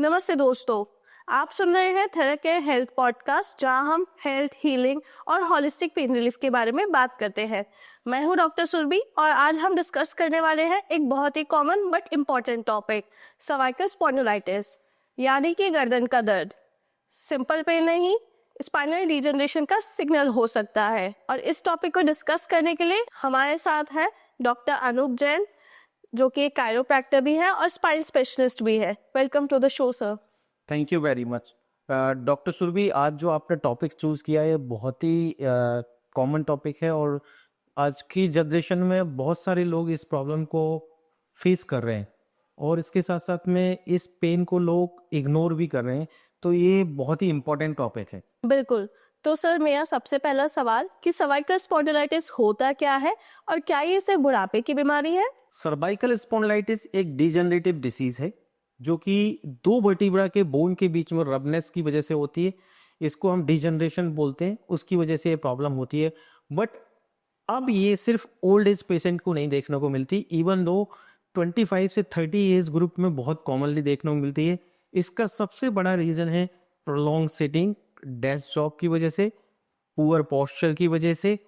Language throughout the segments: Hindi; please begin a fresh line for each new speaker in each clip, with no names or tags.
नमस्ते दोस्तों, आप सुन रहे हैं थेराकेयर हेल्थ पॉडकास्ट, जहां हम हेल्थ, हीलिंग और हॉलिस्टिक पेन रिलीफ के बारे में बात करते हैं। मैं हूं डॉक्टर सुरभि और आज हम डिस्कस करने वाले हैं एक बहुत ही common but important topic, cervical spondylitis यानी कि गर्दन का दर्द। सिंपल पेन नहीं, स्पाइनल डिजनरेशन का सिग्नल हो सकता है। और इस टॉपिक को डिस्कस करने के लिए हमारे साथ है डॉक्टर अनूप जैन, जो कि एक कायरोप्रैक्टर भी है और स्पाइन स्पेशलिस्ट भी है। Welcome to the show sir.
Thank you very much. Doctor Surabhi, आज जो आपने टॉपिक चूज़ किया है बहुत ही कॉमन टॉपिक है और आज की जनरेशन में बहुत सारे लोग इस प्रॉब्लम को फेस कर रहे हैं और इसके साथ साथ में इस पेन को लोग इग्नोर भी कर रहे हैं, तो ये बहुत ही इम्पोर्टेंट टॉपिक है।
बिल्कुल। तो सर, मेरा सबसे पहला सवाल कि सर्वाइकल स्पॉन्डिलाइटिस होता क्या है और क्या ये सिर्फ बुढ़ापे की बीमारी है?
सर्वाइकल स्पॉन्डिलाइटिस एक डिजेनरेटिव डिसीज है जो कि दो वर्टिब्रा के बोन के बीच में रबनेस की वजह से होती है। इसको हम डिजनरेशन बोलते हैं, उसकी वजह से ये प्रॉब्लम होती है। बट अब ये सिर्फ ओल्ड एज पेशेंट को नहीं देखने को मिलती, इवन दो 25 से 30 एज ग्रुप में बहुत कॉमनली देखने को मिलती है। इसका सबसे बड़ा रीज़न है प्रोलॉन्ग सिटिंग, डेस्क जॉब की वजह से, पुअर पोस्चर की वजह से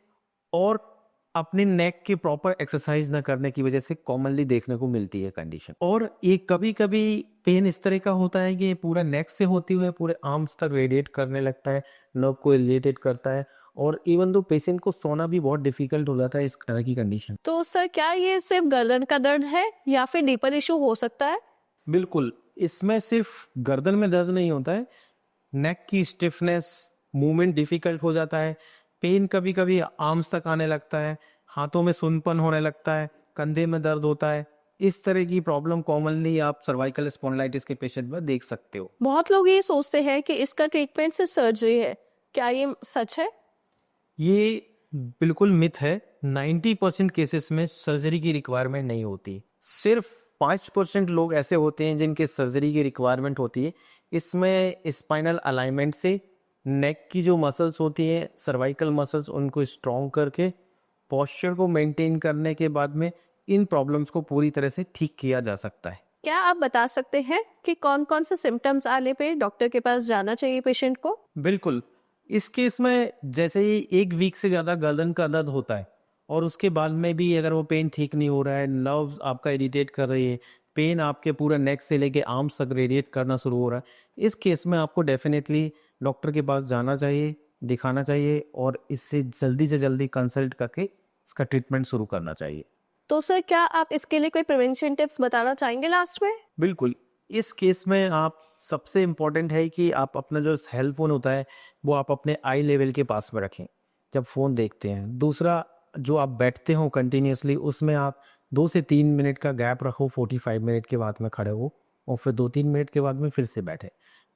और अपने नेक के प्रॉपर एक्सरसाइज ना करने की वजह से कॉमनली देखने को मिलती है कंडीशन। और ये कभी कभी पेन इस तरह का होता है कि ये पूरा नेक से होती हुए पूरे आर्म्स तक रेडिएट करने लगता है, नर्व को इरिटेट करता है और इवन दो पेशेंट को सोना भी बहुत डिफिकल्ट हो जाता है इस तरह की कंडीशन।
तो सर, क्या ये सिर्फ गर्दन का दर्द है या फिर डीपर इशू हो सकता है?
बिल्कुल, इसमें सिर्फ गर्दन में दर्द नहीं होता है, नेक की स्टिफनेस, मूवमेंट डिफिकल्ट हो जाता है, पेन कभी कभी आर्म्स तक आने लगता है, हाथों में सुनपन होने लगता है, कंधे में दर्द होता है। इस तरह की प्रॉब्लम कॉमनली आप सर्वाइकल स्पॉन्डिलाइटिस के पेशेंट में देख सकते हो।
बहुत लोग ये सोचते हैं कि इसका ट्रीटमेंट सिर्फ सर्जरी है। क्या ये सच है?
ये बिल्कुल मिथ है। 90% केसेस में सर्जरी की रिक्वायरमेंट नहीं होती, सिर्फ 5% लोग ऐसे होते हैं जिनके सर्जरी की रिक्वायरमेंट होती है। इसमें स्पाइनल अलाइनमेंट से नेक की जो मसल्स होती हैं, सर्वाइकल मसल्स, उनको स्ट्रॉन्ग करके पोस्चर को मेंटेन करने के बाद में इन प्रॉब्लम्स को पूरी तरह से ठीक किया जा सकता है।
क्या आप बता सकते हैं कि कौन कौन से सिम्टम्स आने पे डॉक्टर के पास जाना चाहिए पेशेंट को?
बिल्कुल, इस केस में जैसे ही 1 वीक से ज़्यादा गर्दन का दर्द होता है और उसके बाद में भी अगर वो पेन ठीक नहीं हो रहा है, नर्व्स आपका इरिटेट कर रही है, पेन आपके पूरा नेक से लेके आर्म्स तक रेडिएट करना शुरू हो रहा है, इस केस में आपको डेफिनेटली डॉक्टर के पास जाना चाहिए, दिखाना चाहिए और इससे जल्दी से जल्दी कंसल्ट करके इसका ट्रीटमेंट शुरू करना चाहिए।
तो सर, क्या आप इसके लिए कोई प्रिवेंशन टिप्स बताना चाहेंगे लास्ट में?
बिल्कुल, इस केस में आप सबसे इम्पोर्टेंट है कि आप अपना जो सेल फ़ोन होता है वो आप अपने आई लेवल के पास में रखें जब फ़ोन देखते हैं। दूसरा, जो आप बैठते हो कंटिन्यूअसली उसमें आप 2 से 3 मिनट का गैप रखो, 45 मिनट के बाद में खड़े हो और फिर 2-3 मिनट के बाद में फिर से बैठे।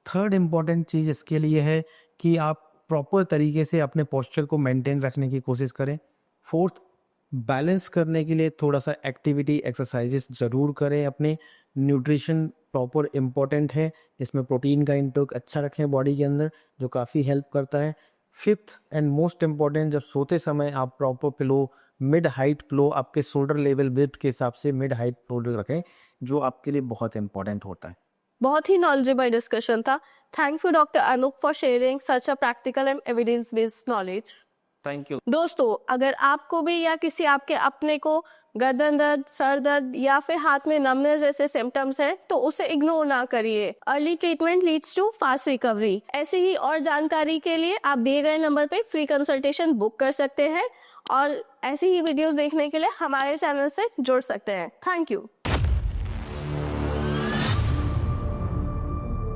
थर्ड इम्पॉर्टेंट चीज़ इसके लिए है कि आप प्रॉपर तरीके से अपने पोस्चर को मेंटेन रखने की कोशिश करें। फोर्थ, बैलेंस करने के लिए थोड़ा सा एक्टिविटी, एक्सरसाइजेस ज़रूर करें। अपने न्यूट्रिशन प्रॉपर इम्पॉर्टेंट है, इसमें प्रोटीन का इंटेक अच्छा रखें बॉडी के अंदर, जो काफ़ी हेल्प करता है। फिफ्थ एंड मोस्ट इम्पॉर्टेंट, जब सोते समय आप proper pillow, mid height pillow, आपके शोल्डर लेवल विड्थ के हिसाब से मिड हाइट पिलो रखें, जो आपके लिए बहुत इंपॉर्टेंट होता है।
बहुत ही नॉलेजेबल डिस्कशन था। Thank you doctor Anoop for sharing such a practical and evidence based knowledge.
Thank you.
दोस्तों, अगर आपको भी या किसी आपके अपने को गर्दन दर्द, सर दर्द या फिर हाथ में नमनेस जैसे सिम्टम्स हैं, तो उसे इग्नोर ना करिए। Early treatment leads to fast recovery. ऐसी ही और जानकारी के लिए आप दिए गए नंबर पे फ्री कंसल्टेशन बुक कर सकते हैं और ऐसी ही वीडियोस देखने के लिए हमारे चैनल से जुड़ सकते हैं। Thank you.